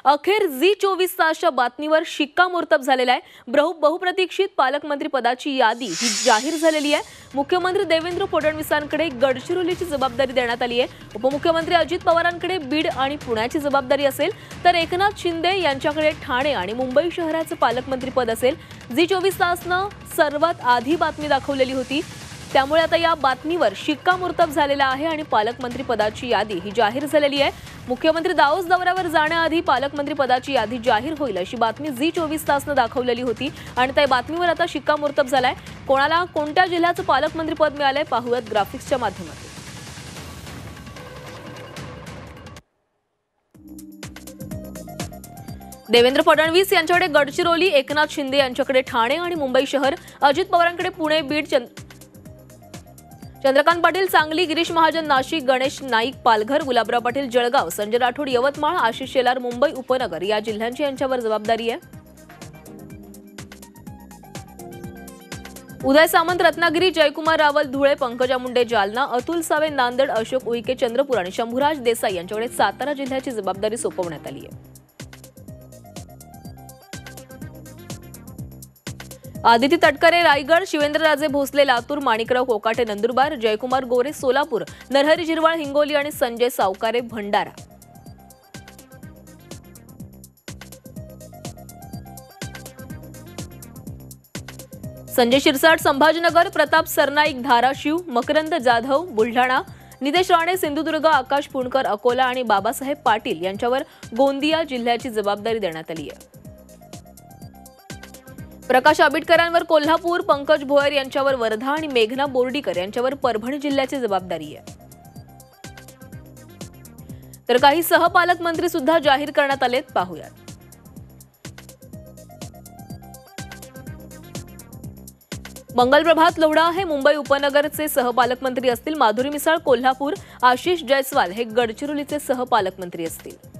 अखेर झी24 तासच्या बातमीवर शिक्कामोर्तब झालेला आहे। बहुप्रतीक्षित पालकमंत्री पदाची यादी ही जाहीर झालेली आहे। मुख्यमंत्री देवेंद्र फडणवीसांकडे गडचिरोलीची जबाबदारी देण्यात आली आहे। उपमुख्यमंत्री अजित पवारांकडे बीड आणि पुण्याची जबाबदारी असेल, तर एकनाथ शिंदे यांच्याकडे ठाणे आणि मुंबई शहराचे पालकमंत्री पद असेल। झी24 तासनं सर्वात आधी बातमी दाखवलेली होती, त्यामुळे आता या बातमीवर शिक्कामोर्तब झालेला आहे आणि पालकमंत्री पदाची यादी ही जाहीर झालेली आहे। मुख्यमंत्री दाओस दौऱ्यावर जाण्याआधी पालकमंत्री पदाची यादी जाहीर होईल अशी बातमी झी24 तासनं दाखवलेली होती आणि त्या बातमीवर आता शिक्कामोर्तब झालाय। कोणाला कोणत्या जिल्ह्याचं पालकमंत्री पद मिळालंय पाहूयात ग्राफिक्सच्या माध्यमातून। देवेंद्र फडणवीस यांच्याकडे गडचिरोली, एकनाथ शिंदे यांच्याकडे ठाणे आणि मुंबई शहर, अजित पवारांकडे पुणे, बीड, चंद्रकांत पाटील सांगली, गिरीश महाजन नाशिक, गणेश नाईक पालघर, गुलाबराव पाटील जळगाव, संजय राठोड यवतमाळ, आशिष शेलार मुंबई उपनगर या जिल्ह्यांची यांच्यावर जबाबदारी आहे। उदय सामंत रत्नागिरी, जयकुमार रावल धुळे, पंकजा मुंडे जालना, अतुल सावे नांदेड, अशोक उईके चंद्रपूर आणि शंभूराज देसाई यांच्याकडे सातारा जिल्ह्याची जबाबदारी सोपवण्यात आली आहे। आदिती तटकरे रायगड, शिवेंद्रराजे भोसले लातूर, माणिकराव कोकाटे नंदुरबार, जयकुमार गोरे सोलापूर, नरहरी झिरवाळ हिंगोली आणि संजय सावकारे भंडारा। संजय शिरसाट संभाजीनगर, प्रताप सरनाईक धाराशिव, मकरंद जाधव बुलढाणा, नितेश राणे सिंधुदुर्ग, आकाश पुणकर अकोला आणि बाबासाहेब पाटील यांच्यावर गोंदिया जिल्ह्याची जबाबदारी देण्यात आली आहे। प्रकाश आबिटकरांवर कोल्हापूर, पंकज भोयर यांच्यावर वर्धा आणि मेघना बोर्डीकर यांच्यावर परभणी जिल्ह्याची जबाबदारी आहे। तर काही सहपालकमंत्री सुद्धा जाहीर करण्यात आलेत, पाहूयात। मंगलप्रभात लोढा हे मुंबई उपनगरचे सहपालकमंत्री असतील। माधुरी मिसाळ कोल्हापूर, आशिष जयस्वाल हे गडचिरोलीचे सहपालकमंत्री असतील।